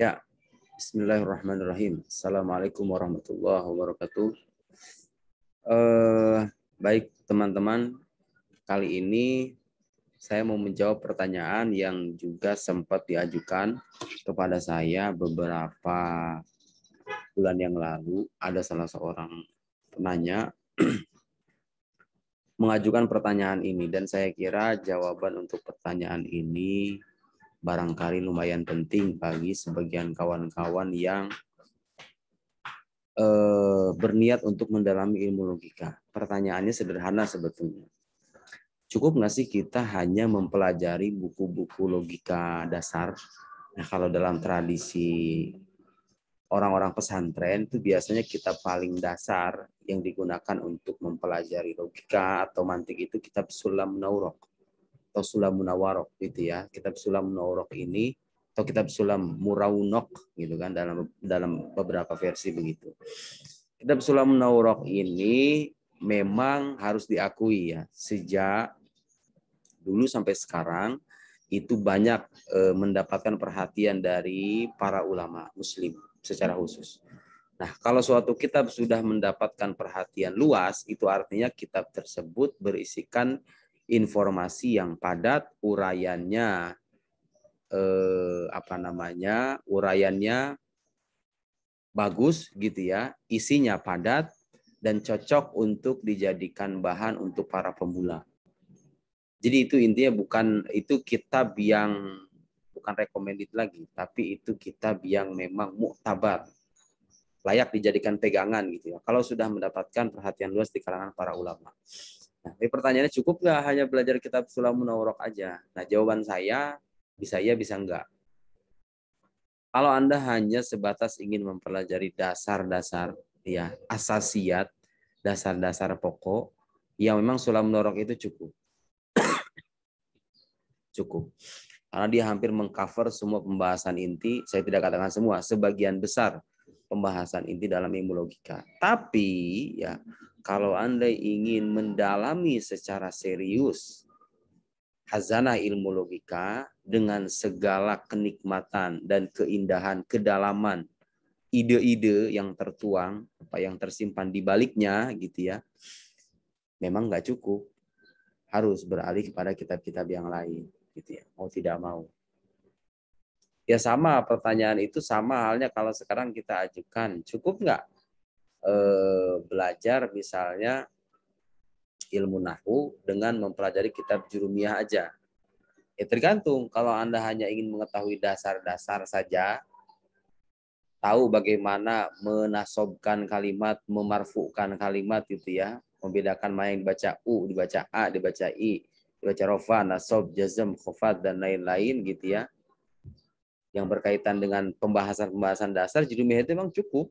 Ya, bismillahirrahmanirrahim. Assalamualaikum warahmatullahi wabarakatuh. Baik teman-teman, kali ini saya mau menjawab pertanyaan yang juga sempat diajukan kepada saya beberapa bulan yang lalu. Ada salah seorang penanya mengajukan pertanyaan ini dan saya kira jawaban untuk pertanyaan ini barangkali lumayan penting bagi sebagian kawan-kawan yang berniat untuk mendalami ilmu logika. Pertanyaannya sederhana sebetulnya. Cukup nggak sih kita hanya mempelajari buku-buku logika dasar? Nah, kalau dalam tradisi orang-orang pesantren itu biasanya kitab paling dasar yang digunakan untuk mempelajari logika atau mantik itu kitab Sulam Munawwarah atau Sulam Munawwarah gitu ya. Kitab Sulam Munawwarah ini atau kitab Sulam Muraunok gitu kan dalam beberapa versi begitu. Kitab Sulam Munawwarah ini memang harus diakui ya, sejak dulu sampai sekarang itu banyak mendapatkan perhatian dari para ulama muslim secara khusus. Nah, kalau suatu kitab sudah mendapatkan perhatian luas, itu artinya kitab tersebut berisikan informasi yang padat, uraiannya uraiannya bagus gitu ya, isinya padat dan cocok untuk dijadikan bahan untuk para pemula. Jadi itu intinya itu kitab yang bukan recommended lagi, tapi itu kitab yang memang muktabar, layak dijadikan pegangan gitu ya. Kalau sudah mendapatkan perhatian luas di kalangan para ulama. Nah, pertanyaannya cukup nggak hanya belajar kitab Sulam Munawwarah aja? Nah, jawaban saya bisa iya, bisa enggak. Kalau Anda hanya sebatas ingin mempelajari dasar-dasar, ya, asasiat, dasar-dasar pokok, ya memang Sulam Munawwarah itu cukup. Karena dia hampir mengcover semua pembahasan inti, saya tidak katakan semua, sebagian besar pembahasan inti dalam ilmu logika. Tapi ya, kalau Anda ingin mendalami secara serius khazanah ilmu logika dengan segala kenikmatan dan keindahan, kedalaman, ide-ide yang tertuang, apa yang tersimpan di baliknya gitu ya, memang nggak cukup. Harus beralih kepada kitab-kitab yang lain gitu ya, mau tidak mau. Ya sama, pertanyaan itu sama halnya kalau sekarang kita ajukan, cukup nggak belajar misalnya ilmu nahwu dengan mempelajari kitab jurumiyah aja? Ya tergantung, kalau Anda hanya ingin mengetahui dasar-dasar saja, tahu bagaimana menasobkan kalimat, memarfukan kalimat gitu ya, membedakan mana yang dibaca U, dibaca A, dibaca I, dibaca rofa, nasob, jazm, khofat, dan lain-lain gitu ya, yang berkaitan dengan pembahasan-pembahasan dasar, jurumiyah itu memang cukup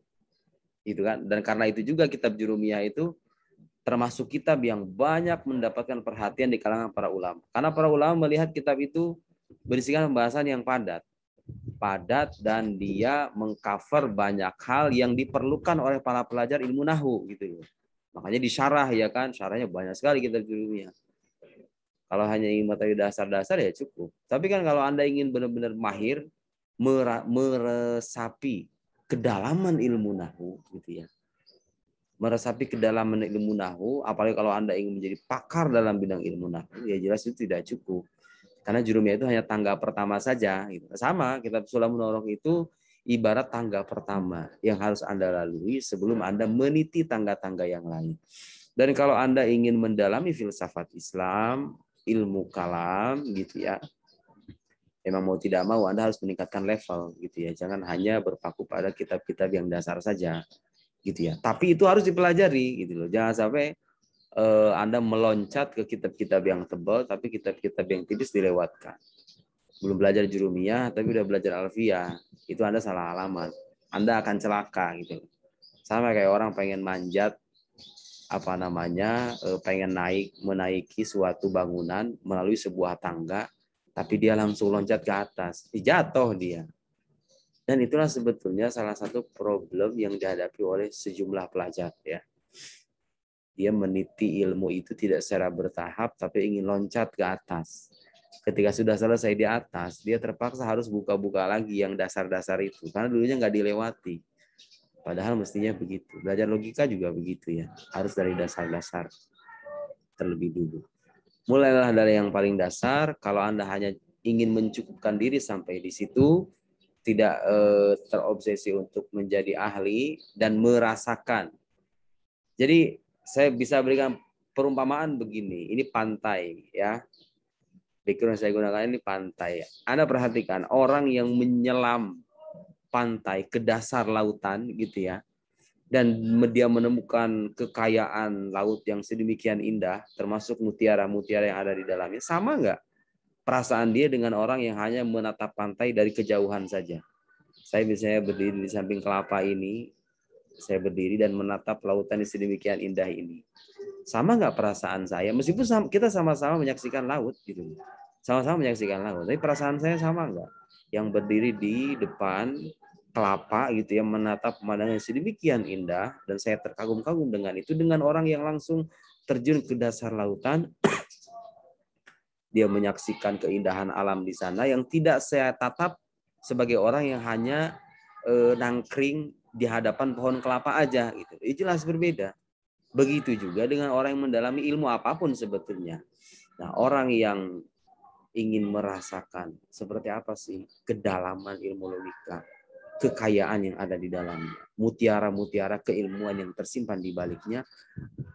gitu kan. Dan karena itu juga kitab jurumiyah itu termasuk kitab yang banyak mendapatkan perhatian di kalangan para ulama. Karena para ulama melihat kitab itu berisikan pembahasan yang padat dan dia mengcover banyak hal yang diperlukan oleh para pelajar ilmu nahwu gitu. Makanya disyarah ya kan, syarahnya banyak sekali kitab jurumiyah. Kalau hanya ingin mengetahui dasar-dasar ya cukup. Tapi kan kalau Anda ingin benar-benar mahir meresapi kedalaman ilmu nahwu gitu ya, meresapi kedalaman ilmu nahwu, apalagi kalau Anda ingin menjadi pakar dalam bidang ilmu nahwu, ya jelas itu tidak cukup. Karena jurumiyah itu hanya tangga pertama saja. Sama, kitab Sulam Munawwarah itu ibarat tangga pertama yang harus Anda lalui sebelum Anda meniti tangga-tangga yang lain. Dan kalau Anda ingin mendalami filsafat Islam, ilmu kalam gitu ya, memang mau tidak mau Anda harus meningkatkan level gitu ya. Jangan hanya berpaku pada kitab-kitab yang dasar saja gitu ya. Tapi itu harus dipelajari gitu loh. Jangan sampai Anda meloncat ke kitab-kitab yang tebal tapi kitab-kitab yang tipis dilewatkan. Belum belajar jurumiyah tapi udah belajar alfiyah. Itu Anda salah alamat. Anda akan celaka gitu. Sama kayak orang pengen manjat pengen menaiki suatu bangunan melalui sebuah tangga tapi dia langsung loncat ke atas, jatuh dia. Dan itulah sebetulnya salah satu problem yang dihadapi oleh sejumlah pelajar ya. Dia meniti ilmu itu tidak secara bertahap tapi ingin loncat ke atas. Ketika sudah selesai di atas, dia terpaksa harus buka-buka lagi yang dasar-dasar itu. Karena dulunya nggak dilewati. Padahal mestinya begitu. Belajar logika juga begitu ya. Harus dari dasar-dasar terlebih dulu. Mulailah dari yang paling dasar. Kalau Anda hanya ingin mencukupkan diri sampai di situ, tidak terobsesi untuk menjadi ahli dan merasakan. Jadi saya bisa berikan perumpamaan begini. Ini pantai ya. Background yang saya gunakan ini pantai. Anda perhatikan orang yang menyelam pantai ke dasar lautan gitu ya. Dan dia menemukan kekayaan laut yang sedemikian indah, termasuk mutiara-mutiara yang ada di dalamnya. Sama nggak perasaan dia dengan orang yang hanya menatap pantai dari kejauhan saja? Saya misalnya berdiri di samping kelapa ini, saya berdiri dan menatap lautan yang sedemikian indah ini. Sama nggak perasaan saya? Meskipun kita sama-sama menyaksikan laut, gitu. Sama-sama menyaksikan laut. Tapi perasaan saya sama nggak? Yang berdiri di depan kelapa gitu ya, menatap pemandangan yang sedemikian indah, dan saya terkagum-kagum dengan itu, dengan orang yang langsung terjun ke dasar lautan, dia menyaksikan keindahan alam di sana yang tidak saya tatap sebagai orang yang hanya nangkring di hadapan pohon kelapa aja gitu. Itu jelas berbeda. Begitu juga dengan orang yang mendalami ilmu apapun sebetulnya. Nah, orang yang ingin merasakan seperti apa sih kedalaman ilmu logika, kekayaan yang ada di dalamnya, mutiara-mutiara keilmuan yang tersimpan di baliknya,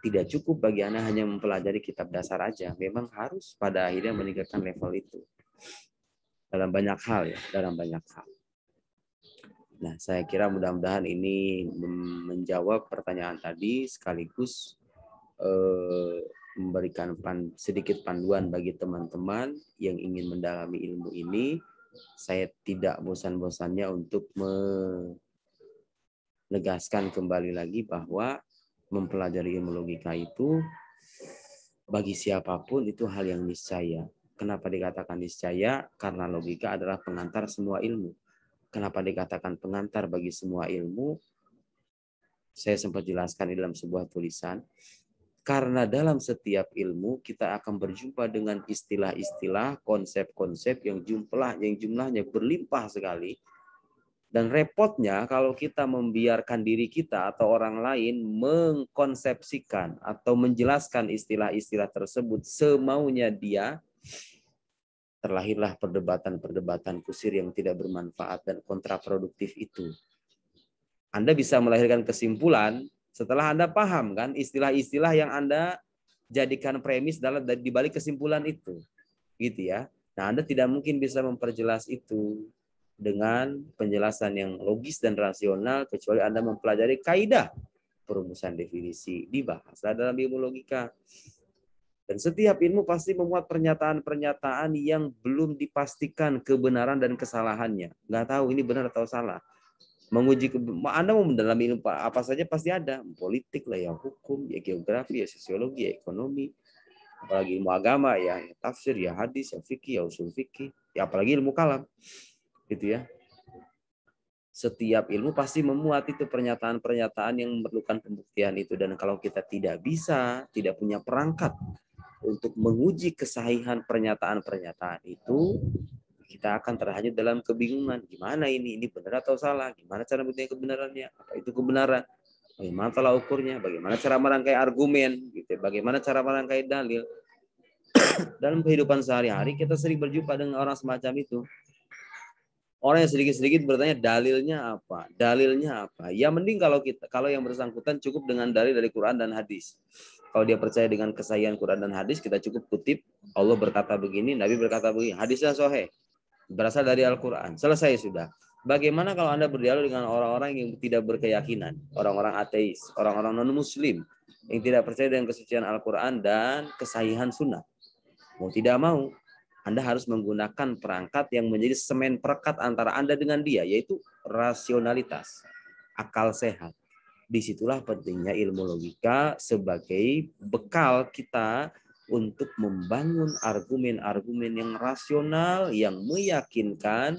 tidak cukup bagi Anda hanya mempelajari kitab dasar aja. Memang harus pada akhirnya meningkatkan level itu. Dalam banyak hal ya, dalam banyak hal. Nah, saya kira mudah-mudahan ini menjawab pertanyaan tadi sekaligus memberikan sedikit panduan bagi teman-teman yang ingin mendalami ilmu ini. Saya tidak bosan-bosannya untuk menegaskan kembali lagi bahwa mempelajari ilmu logika itu bagi siapapun itu hal yang niscaya. Kenapa dikatakan niscaya? Karena logika adalah pengantar semua ilmu. Kenapa dikatakan pengantar bagi semua ilmu? Saya sempat jelaskan di dalam sebuah tulisan. Karena dalam setiap ilmu kita akan berjumpa dengan istilah-istilah, konsep-konsep yang jumlahnya berlimpah sekali. Dan repotnya kalau kita membiarkan diri kita atau orang lain mengkonsepsikan atau menjelaskan istilah-istilah tersebut semaunya dia, terlahirlah perdebatan-perdebatan kusir yang tidak bermanfaat dan kontraproduktif itu. Anda bisa melahirkan kesimpulan setelah Anda paham kan istilah-istilah yang Anda jadikan premis di balik kesimpulan itu. Gitu ya. Nah, Anda tidak mungkin bisa memperjelas itu dengan penjelasan yang logis dan rasional kecuali Anda mempelajari kaidah perumusan definisi di bahasa dalam ilmu logika. Dan setiap ilmu pasti memuat pernyataan-pernyataan yang belum dipastikan kebenaran dan kesalahannya. Nggak tahu ini benar atau salah. Menguji Anda mau mendalami ilmu apa saja pasti ada. Politik lah, ya hukum, ya geografi, ya sosiologi, ya ekonomi. Apalagi ilmu agama, ya tafsir, ya hadis, ya fikih, ya usul fikih. Ya apalagi ilmu kalam. Gitu ya. Setiap ilmu pasti memuat itu pernyataan-pernyataan yang memerlukan pembuktian itu. Dan kalau kita tidak bisa, tidak punya perangkat untuk menguji kesahihan pernyataan-pernyataan itu, kita akan terhanyut dalam kebingungan. Gimana ini benar atau salah? Gimana cara membuktikan kebenarannya? Apa itu kebenaran? Bagaimana tolak ukurnya? Bagaimana cara merangkai argumen? Gitu. Bagaimana cara merangkai dalil? Dalam kehidupan sehari-hari kita sering berjumpa dengan orang semacam itu. Orang yang sedikit-sedikit bertanya dalilnya apa? Dalilnya apa? Ya mending kalau yang bersangkutan cukup dengan dalil dari Quran dan hadis. Kalau dia percaya dengan kesahihan Quran dan hadis, kita cukup kutip Allah berkata begini, Nabi berkata begini, hadisnya sahih, berasal dari Al-Quran. Selesai sudah. Bagaimana kalau Anda berdialog dengan orang-orang yang tidak berkeyakinan, orang-orang ateis, orang-orang non-muslim, yang tidak percaya dengan kesucian Al-Quran dan kesahihan sunnah? Mau tidak mau, Anda harus menggunakan perangkat yang menjadi semen perekat antara Anda dengan dia, yaitu rasionalitas, akal sehat. Disitulah pentingnya ilmu logika sebagai bekal kita untuk membangun argumen-argumen yang rasional, yang meyakinkan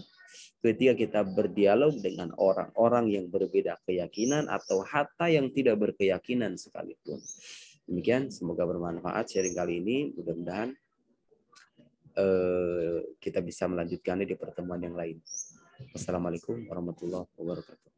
ketika kita berdialog dengan orang-orang yang berbeda keyakinan atau hatta yang tidak berkeyakinan sekalipun. Demikian, semoga bermanfaat sharing kali ini. Mudah-mudahan kita bisa melanjutkannya di pertemuan yang lain. Wassalamualaikum warahmatullahi wabarakatuh.